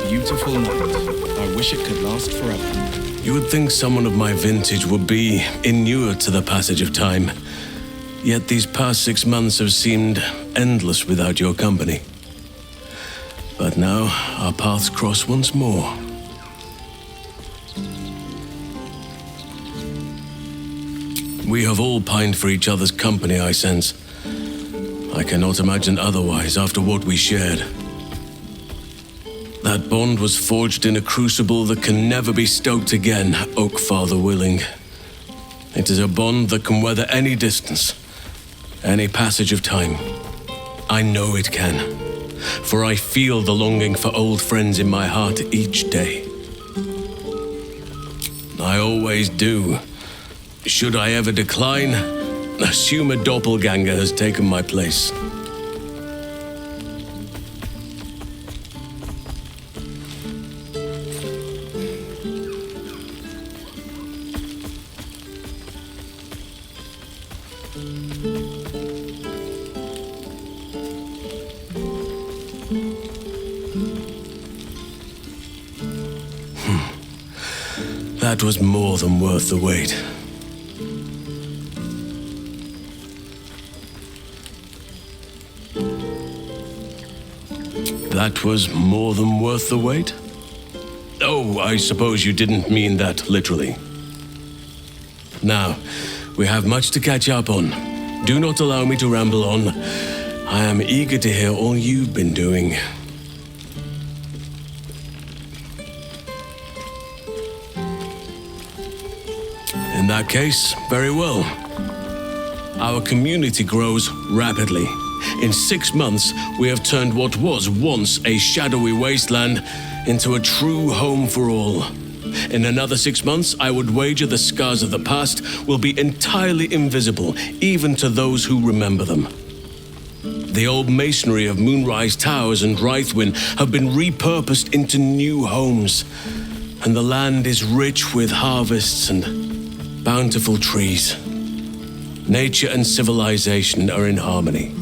beautiful night. I wish it could last forever. You would think someone of my vintage would be inured to the passage of time. Yet these past 6 months have seemed endless without your company. But now, our paths cross once more. We have all pined for each other's company, I sense. I cannot imagine otherwise after what we shared. That bond was forged in a crucible that can never be stoked again, Oak Father willing. It is a bond that can weather any distance, any passage of time. I know it can, for I feel the longing for old friends in my heart each day. I always do. Should I ever decline, assume a doppelganger has taken my place. That was more than worth the wait. That was more than worth the wait? Oh, I suppose you didn't mean that literally. Now, we have much to catch up on. Do not allow me to ramble on. I am eager to hear all you've been doing. In that case, very well. Our community grows rapidly. In 6 months, we have turned what was once a shadowy wasteland into a true home for all. In another 6 months, I would wager the scars of the past will be entirely invisible, even to those who remember them. The old masonry of Moonrise Towers and Rythwin have been repurposed into new homes, and the land is rich with harvests and bountiful trees. Nature and civilization are in harmony,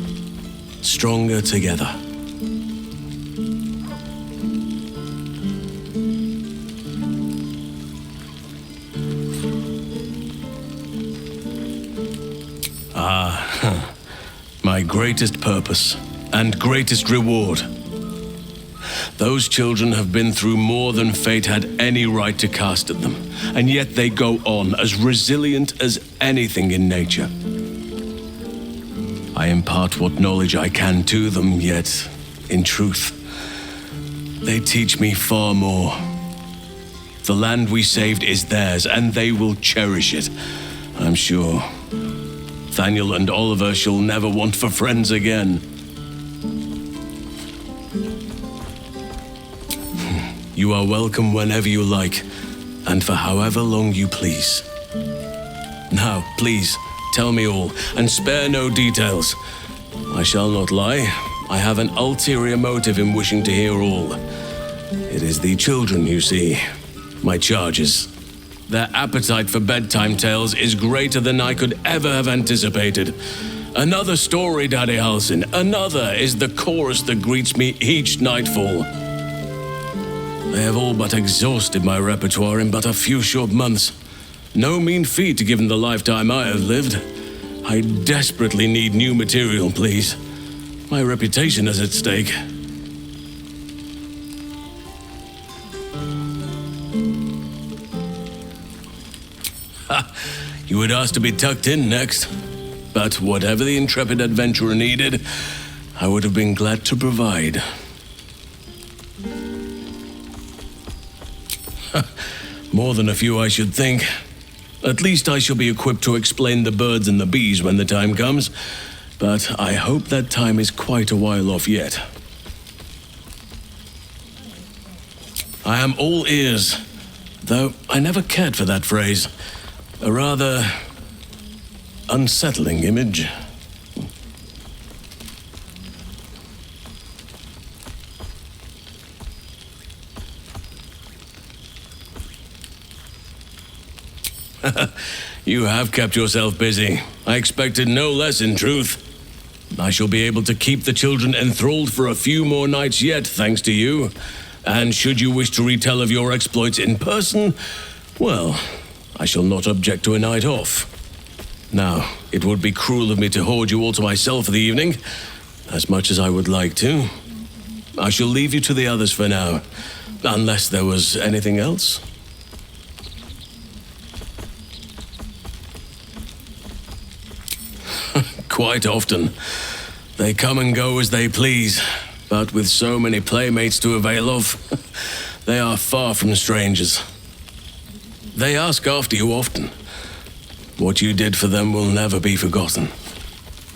stronger together. My greatest purpose and greatest reward. Those children have been through more than fate had any right to cast at them, and yet they go on as resilient as anything in nature. I impart what knowledge I can to them, yet, in truth, they teach me far more. The land we saved is theirs, and they will cherish it, I'm sure. Thaniel and Oliver shall never want for friends again. You are welcome whenever you like, and for however long you please. Now, please, tell me all, and spare no details. I shall not lie, I have an ulterior motive in wishing to hear all. It is the children, you see, my charges. Their appetite for bedtime tales is greater than I could ever have anticipated. Another story, Daddy Halsin, another is the chorus that greets me each nightfall. They have all but exhausted my repertoire in but a few short months. No mean feat given the lifetime I have lived. I desperately need new material, please. My reputation is at stake. You would ask to be tucked in next, but whatever the intrepid adventurer needed, I would have been glad to provide. More than a few, I should think. At least I shall be equipped to explain the birds and the bees when the time comes, but I hope that time is quite a while off yet. I am all ears, though I never cared for that phrase. A rather unsettling image. You have kept yourself busy. I expected no less, in truth. I shall be able to keep the children enthralled for a few more nights yet, thanks to you. And should you wish to retell of your exploits in person, well, I shall not object to a night off. Now, it would be cruel of me to hoard you all to myself for the evening, as much as I would like to. I shall leave you to the others for now, unless there was anything else. Quite often. They come and go as they please, but with so many playmates to avail of, they are far from strangers. They ask after you often. What you did for them will never be forgotten.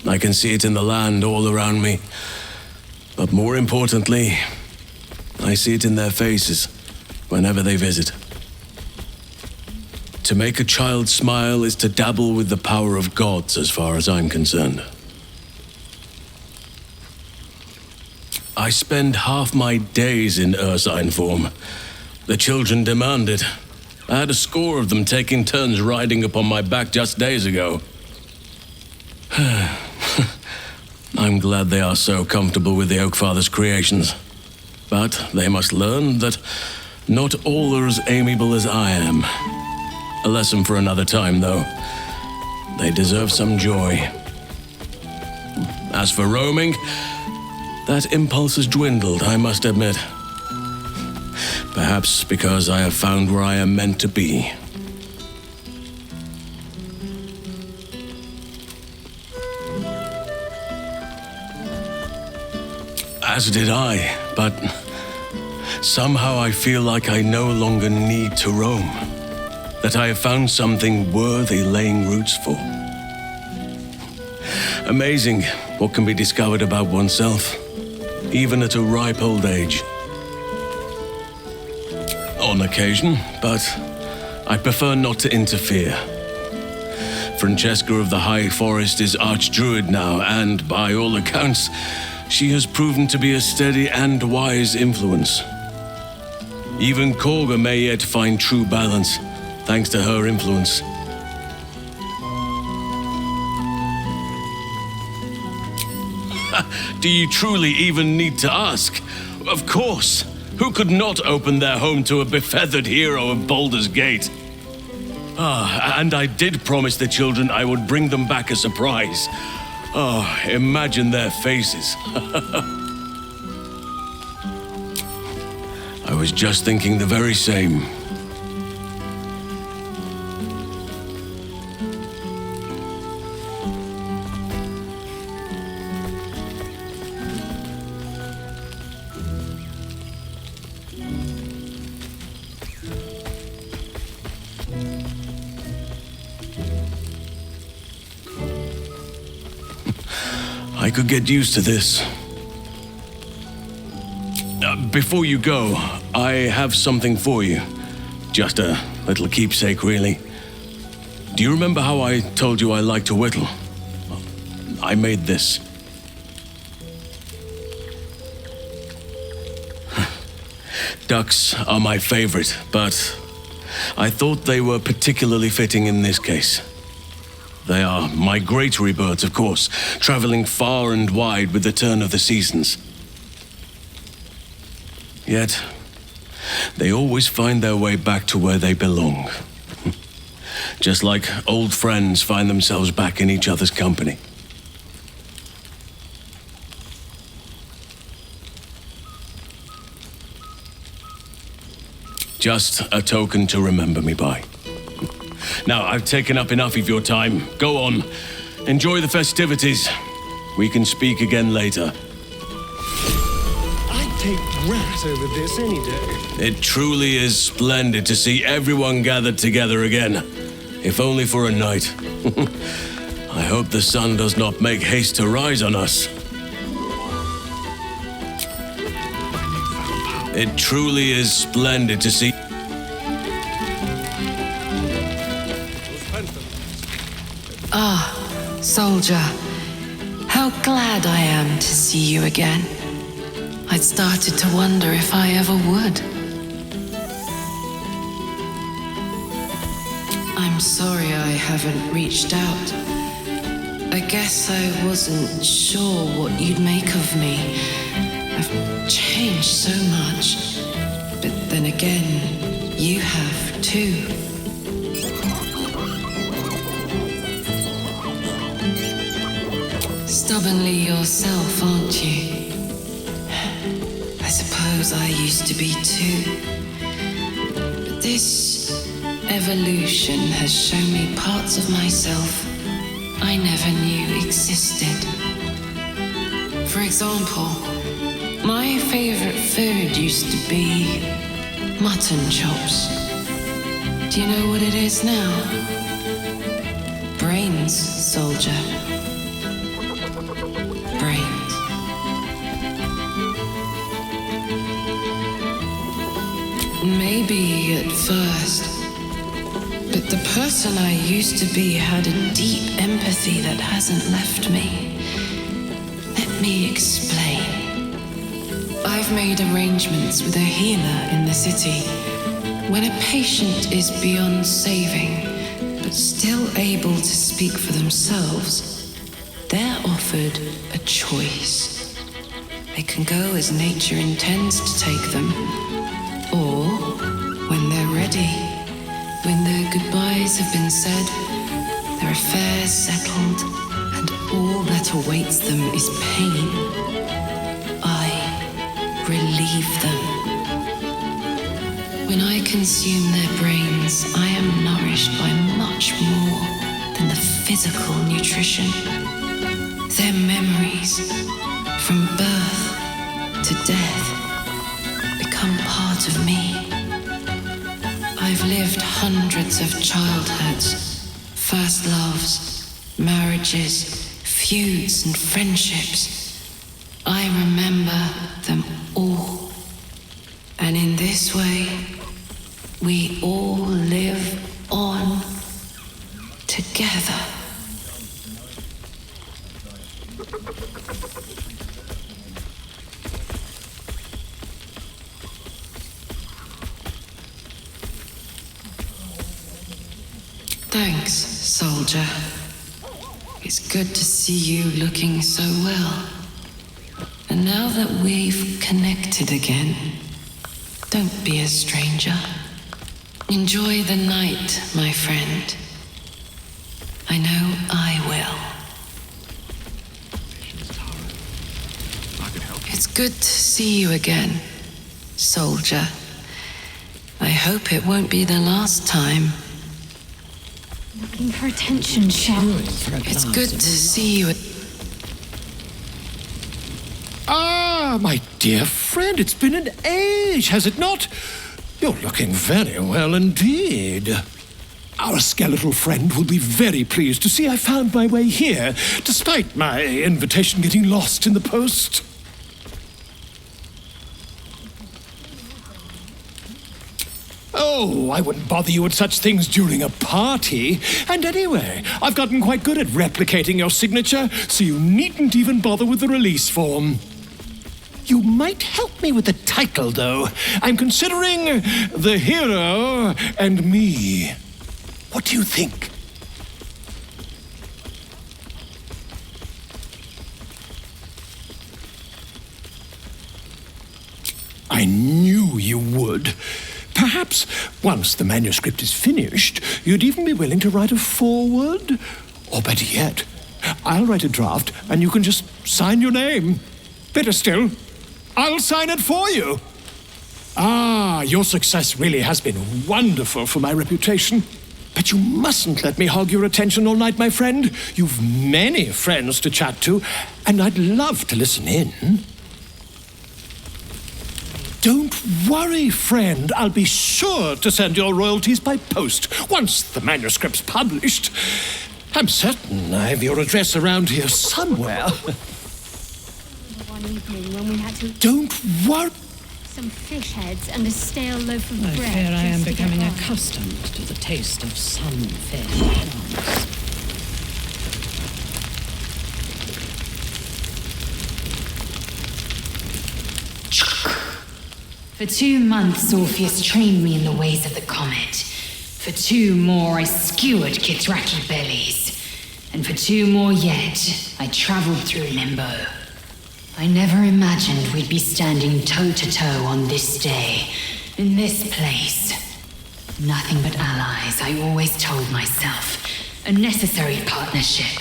I can see it in the land all around me. But more importantly, I see it in their faces whenever they visit. To make a child smile is to dabble with the power of gods as far as I'm concerned. I spend half my days in ursine form. The children demand it. I had a score of them taking turns riding upon my back just days ago. I'm glad they are so comfortable with the Oakfather's creations. But they must learn that not all are as amiable as I am. A lesson for another time, though. They deserve some joy. As for roaming, that impulse has dwindled, I must admit. Perhaps because I have found where I am meant to be. As did I, but somehow I feel like I no longer need to roam. That I have found something worthy laying roots for. Amazing what can be discovered about oneself, even at a ripe old age. On occasion, but I prefer not to interfere. Francesca of the High Forest is Archdruid now, and by all accounts, she has proven to be a steady and wise influence. Even Korga may yet find true balance, thanks to her influence. Do you truly even need to ask? Of course. Who could not open their home to a befeathered hero of Baldur's Gate? And I did promise the children I would bring them back a surprise. Imagine their faces. I was just thinking the very same. I could get used to this. Before you go, I have something for you. Just a little keepsake, really. Do you remember how I told you I like to whittle? I made this. Ducks are my favorite, but I thought they were particularly fitting in this case. They are migratory birds, of course, traveling far and wide with the turn of the seasons. Yet, they always find their way back to where they belong. Just like old friends find themselves back in each other's company. Just a token to remember me by. Now, I've taken up enough of your time. Go on. Enjoy the festivities. We can speak again later. I'd take rat over this any day. It truly is splendid to see everyone gathered together again. If only for a night. I hope the sun does not make haste to rise on us. It truly is splendid to see... Soldier, how glad I am to see you again. I'd started to wonder if I ever would. I'm sorry I haven't reached out. I guess I wasn't sure what you'd make of me, I've changed so much, but then again, you have too. Stubbornly yourself, aren't you? I suppose I used to be too. But this evolution has shown me parts of myself I never knew existed. For example, my favorite food used to be mutton chops. Do you know what it is now? Brains, soldier. Brains. Maybe at first, but the person I used to be had a deep empathy that hasn't left me. Let me explain. I've made arrangements with a healer in the city. When a patient is beyond saving, but still able to speak for themselves, they're offered a choice. They can go as nature intends to take them, or when they're ready, when their goodbyes have been said, their affairs settled, and all that awaits them is pain, I relieve them. When I consume their brains, I am nourished by much more than the physical nutrition. Their memories, from birth to death, become part of me. I've lived hundreds of childhoods, first loves, marriages, feuds and friendships. I remember them all. And in this way, we all live on together. Thanks, soldier. It's good to see you looking so well. And now that we've connected again, don't be a stranger. Enjoy the night, my friend. I know I will. It's good to see you again, soldier. I hope it won't be the last time. Looking for attention, Shell. It's good to see you. Ah, my dear friend, it's been an age, has it not? You're looking very well indeed. Our skeletal friend will be very pleased to see I found my way here, despite my invitation getting lost in the post. Oh, I wouldn't bother you with such things during a party. And anyway, I've gotten quite good at replicating your signature, so you needn't even bother with the release form. You might help me with the title, though. I'm considering The Hero and Me. What do you think? I knew you would. Perhaps, once the manuscript is finished, you'd even be willing to write a foreword? Or better yet, I'll write a draft and you can just sign your name. Better still, I'll sign it for you. Ah, your success really has been wonderful for my reputation. But you mustn't let me hog your attention all night, my friend. You've many friends to chat to, and I'd love to listen in. Don't worry, friend. I'll be sure to send your royalties by post once the manuscript's published. I'm certain I have your address around here somewhere. One evening when we had to Don't worry. some fish heads and a stale loaf of I bread. fear I am just to get becoming by. accustomed to the taste of sunfish plants. For 2 months, Orpheus trained me in the ways of the comet. For 2 more, I skewered Kithraki bellies. And for 2 more yet, I travelled through Limbo. I never imagined we'd be standing toe-to-toe on this day, in this place. Nothing but allies, I always told myself. A necessary partnership.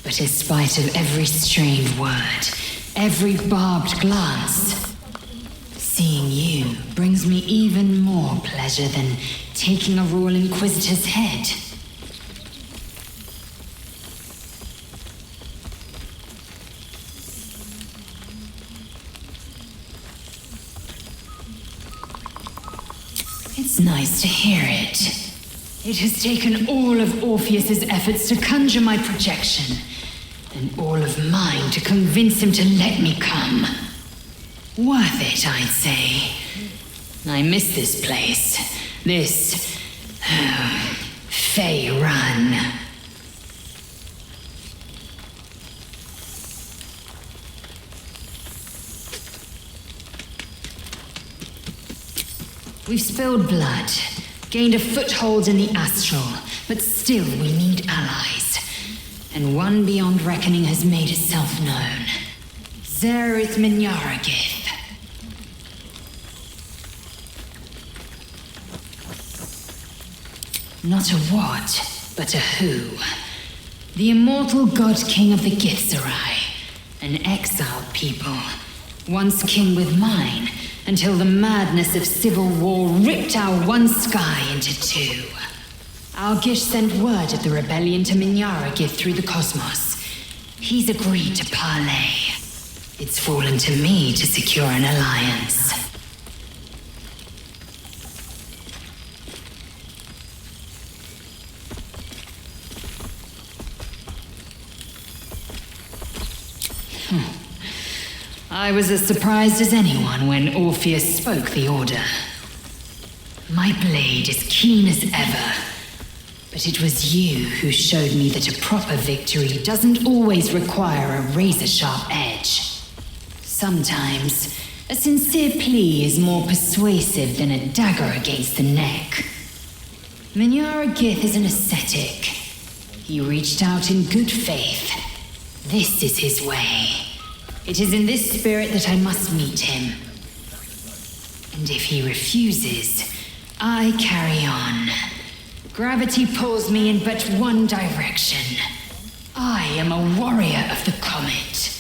But in spite of every strained word, every barbed glance, seeing you brings me even more pleasure than taking a Royal Inquisitor's head. It's nice to hear it. It has taken all of Orpheus's efforts to conjure my projection, and all of mine to convince him to let me come. Worth it, I'd say. I miss this place. This Fey Run. We've spilled blood, gained a foothold in the astral, but still we need allies. And one beyond reckoning has made itself known. Zerith Minyaragith. Not a what, but a who. The immortal god king of the Githzerai, an exiled people, once kin with mine, until the madness of civil war ripped our one sky into two. Algish sent word of the rebellion to Minyaragith through the cosmos. He's agreed to parley. It's fallen to me to secure an alliance. I was as surprised as anyone when Orpheus spoke the order. My blade is keen as ever, but it was you who showed me that a proper victory doesn't always require a razor-sharp edge. Sometimes, a sincere plea is more persuasive than a dagger against the neck. Minyaragith is an ascetic. He reached out in good faith. This is his way. It is in this spirit that I must meet him. And if he refuses, I carry on. Gravity pulls me in but one direction. I am a warrior of the comet.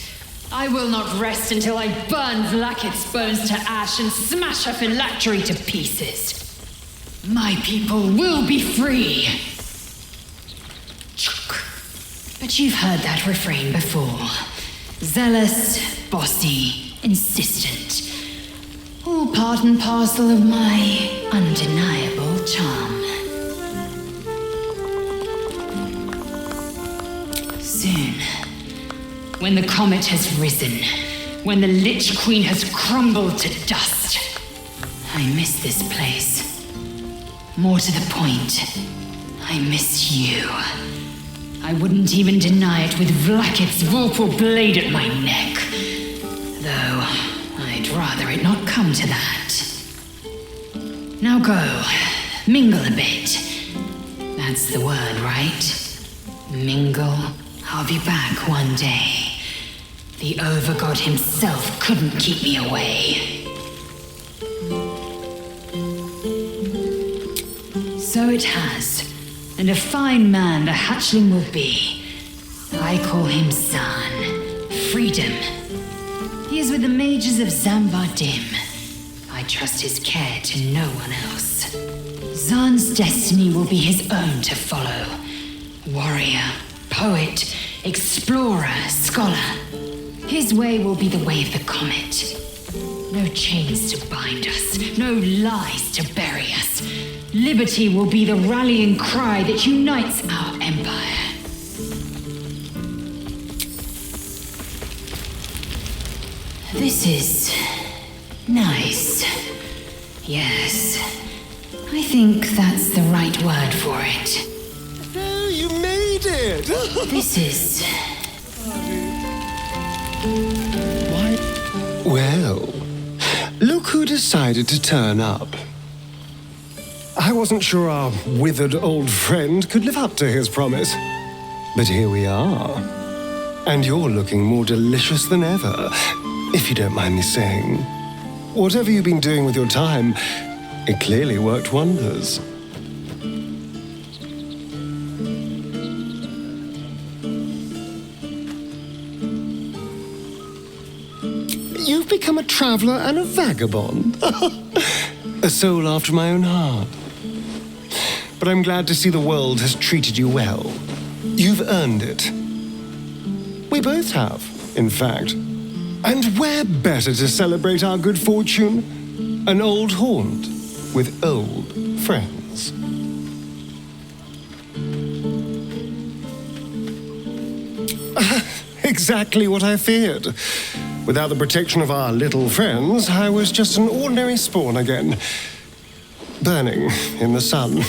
I will not rest until I burn Vlaakith's bones to ash and smash her phylactery to pieces. My people will be free. But you've heard that refrain before. Zealous, bossy, insistent. All part and parcel of my undeniable charm. Soon, when the comet has risen, when the Lich Queen has crumbled to dust, I miss this place. More to the point, I miss you. I wouldn't even deny it with Vlaakith's vorpal blade at my neck. Though, I'd rather it not come to that. Now go, mingle a bit. That's the word, right? Mingle. I'll be back one day. The Overgod himself couldn't keep me away. So it has. And a fine man the hatchling will be. I call him Zan. Freedom. He is with the mages of Zambardim. I trust his care to no one else. Zan's destiny will be his own to follow. Warrior, poet, explorer, scholar. His way will be the way of the comet. No chains to bind us, no lies to bury us. Liberty will be the rallying cry that unites our empire. This is nice. Yes, I think that's the right word for it. Oh, you made it! This is... Why? Well, look who decided to turn up. I wasn't sure our withered old friend could live up to his promise. But here we are. And you're looking more delicious than ever, if you don't mind me saying. Whatever you've been doing with your time, it clearly worked wonders. You've become a traveler and a vagabond. A soul after my own heart. But I'm glad to see the world has treated you well. You've earned it. We both have, in fact. And where better to celebrate our good fortune? An old haunt with old friends. Exactly what I feared. Without the protection of our little friends, I was just an ordinary spawn again, burning in the sun.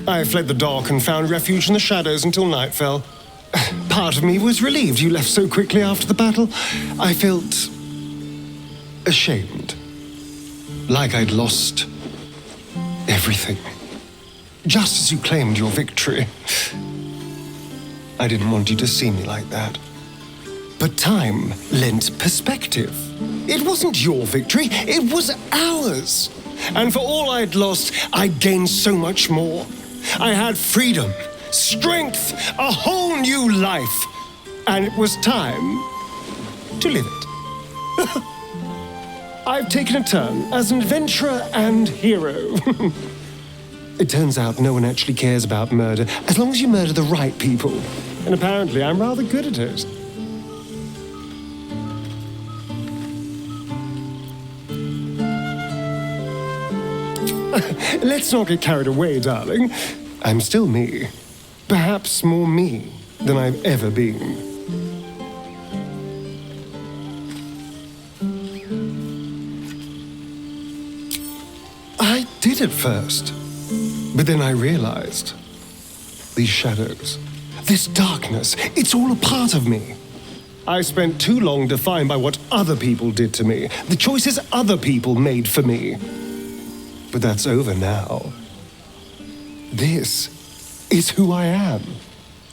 I fled the dock and found refuge in the shadows until night fell. Part of me was relieved you left so quickly after the battle. I felt ashamed, like I'd lost everything, just as you claimed your victory. I didn't want you to see me like that. But time lent perspective. It wasn't your victory, it was ours. And for all I'd lost, I'd gained so much more. I had freedom, strength, a whole new life. And it was time to live it. I've taken a turn as an adventurer and hero. It turns out no one actually cares about murder, as long as you murder the right people. And apparently I'm rather good at it. Let's not get carried away, darling. I'm still me. Perhaps more me than I've ever been. I did at first. But then I realized these shadows, this darkness, it's all a part of me. I spent too long defined by what other people did to me, the choices other people made for me. But that's over now. This is who I am,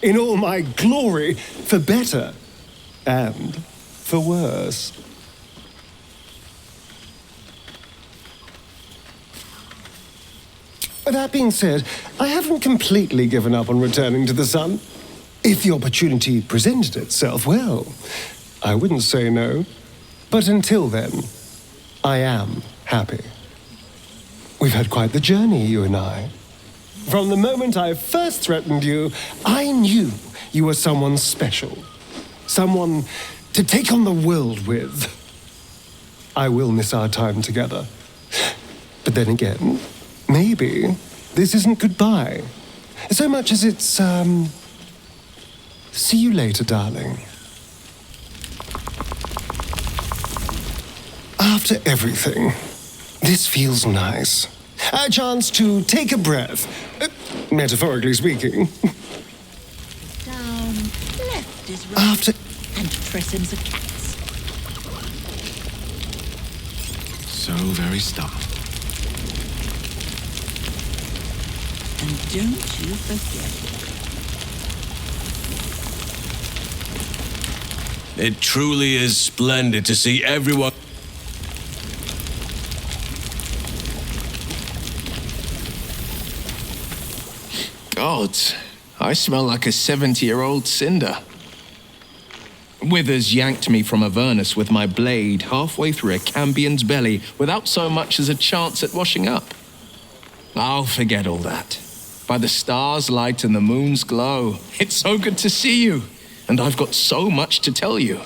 in all my glory, for better and for worse. That being said, I haven't completely given up on returning to the sun. If the opportunity presented itself, well, I wouldn't say no. But until then, I am happy. We've had quite the journey, you and I. From the moment I first threatened you, I knew you were someone special. Someone to take on the world with. I will miss our time together. But then again, maybe this isn't goodbye. So much as it's, see you later, darling. After everything, this feels nice. A chance to take a breath, metaphorically speaking. Down, left is right, After... and Tressem's a cat's. So very stubborn. And don't you forget. It truly is splendid to see everyone... Gods, I smell like a 70-year-old cinder. Withers yanked me from Avernus with my blade halfway through a Cambion's belly without so much as a chance at washing up. I'll forget all that. By the stars' light and the moon's glow, it's so good to see you, and I've got so much to tell you.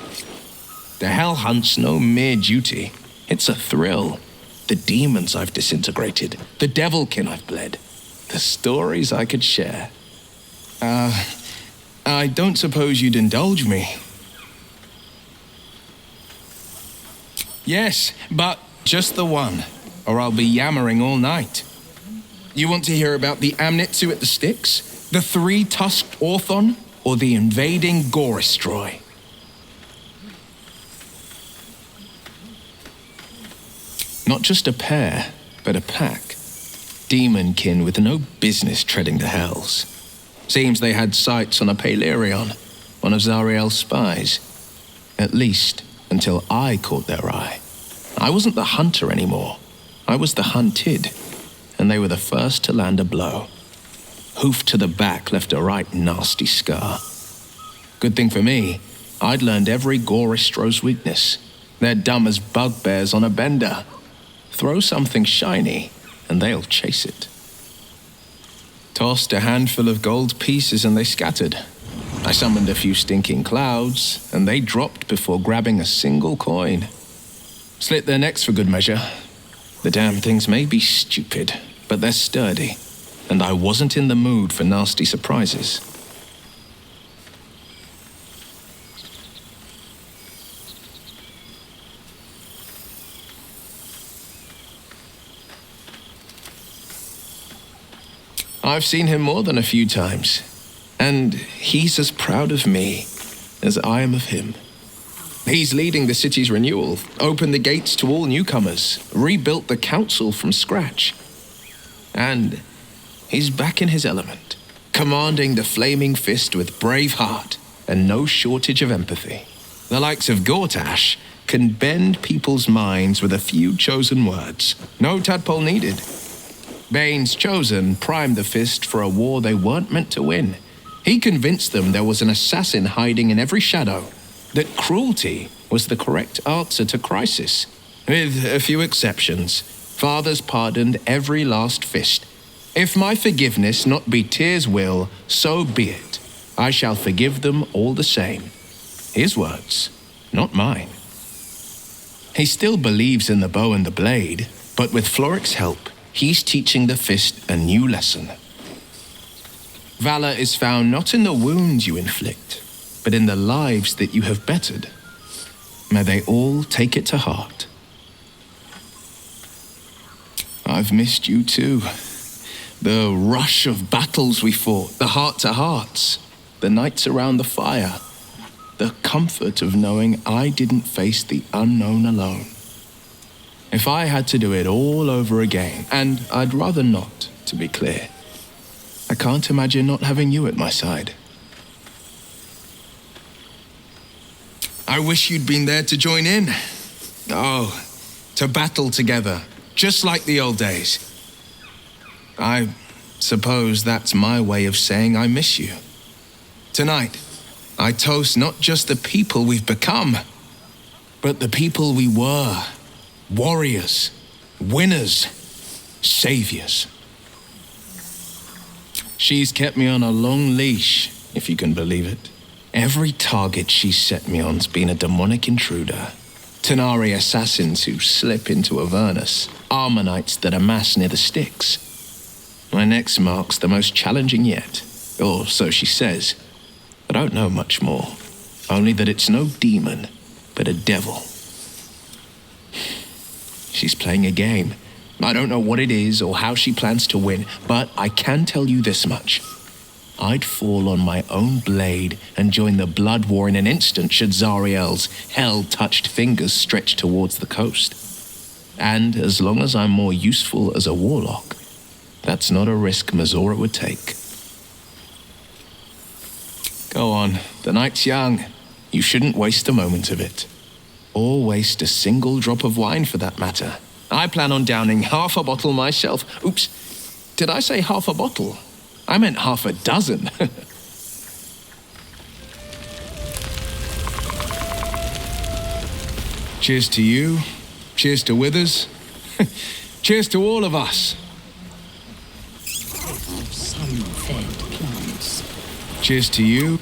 The hell hunt's no mere duty. It's a thrill. The demons I've disintegrated, the devilkin I've bled, the stories I could share. I don't suppose you'd indulge me. Yes, but just the one, or I'll be yammering all night. You want to hear about the Amnitsu at the Styx, the three-tusked Orthon, or the invading Goristroy? Not just a pair, but a pack. Demonkin with no business treading the hells. Seems they had sights on a Palerion. one of Zariel's spies. At least, until I caught their eye. I wasn't the hunter anymore. I was the hunted, and they were the first to land a blow. Hoof to the back left a right nasty scar. Good thing for me, I'd learned every Goristro's weakness. They're dumb as bugbears on a bender. Throw something shiny, and they'll chase it. Tossed a handful of gold pieces and they scattered. I summoned a few stinking clouds, and they dropped before grabbing a single coin. Slit their necks for good measure. The damn things may be stupid, but they're sturdy, and I wasn't in the mood for nasty surprises. I've seen him more than a few times, and he's as proud of me as I am of him. He's leading the city's renewal, opened the gates to all newcomers, rebuilt the council from scratch. And he's back in his element, commanding the flaming fist with brave heart and no shortage of empathy. The likes of Gortash can bend people's minds with a few chosen words. No tadpole needed. Bane's chosen primed the fist for a war they weren't meant to win. He convinced them there was an assassin hiding in every shadow, that cruelty was the correct answer to crisis. With a few exceptions, fathers pardoned every last fist. If my forgiveness not be Tyr's will, so be it. I shall forgive them all the same. His words, not mine. He still believes in the bow and the blade, but with Floric's help, he's teaching the fist a new lesson. Valor is found not in the wounds you inflict, but in the lives that you have bettered. May they all take it to heart. I've missed you too. The rush of battles we fought, the heart-to-hearts, the nights around the fire, the comfort of knowing I didn't face the unknown alone. If I had to do it all over again, and I'd rather not, to be clear, I can't imagine not having you at my side. I wish you'd been there to join in. Oh, to battle together, just like the old days. I suppose that's my way of saying I miss you. Tonight, I toast not just the people we've become, but the people we were. Warriors, winners, saviors. She's kept me on a long leash, if you can believe it. Every target she's set me on's been a demonic intruder. Tenari assassins who slip into Avernus, Armonites that amass near the Styx. My next mark's the most challenging yet, or so she says. I don't know much more, only that it's no demon, but a devil. She's playing a game. I don't know what it is or how she plans to win, but I can tell you this much. I'd fall on my own blade and join the blood war in an instant should Zariel's hell-touched fingers stretch towards the coast. And as long as I'm more useful as a warlock, that's not a risk Mazora would take. Go on, the night's young. You shouldn't waste a moment of it. Or waste a single drop of wine for that matter. I plan on downing half a bottle myself. Oops, did I say half a bottle? I meant half a dozen. Cheers to you. Cheers to Withers. Cheers to all of us. Sun-fed plants. Cheers to you.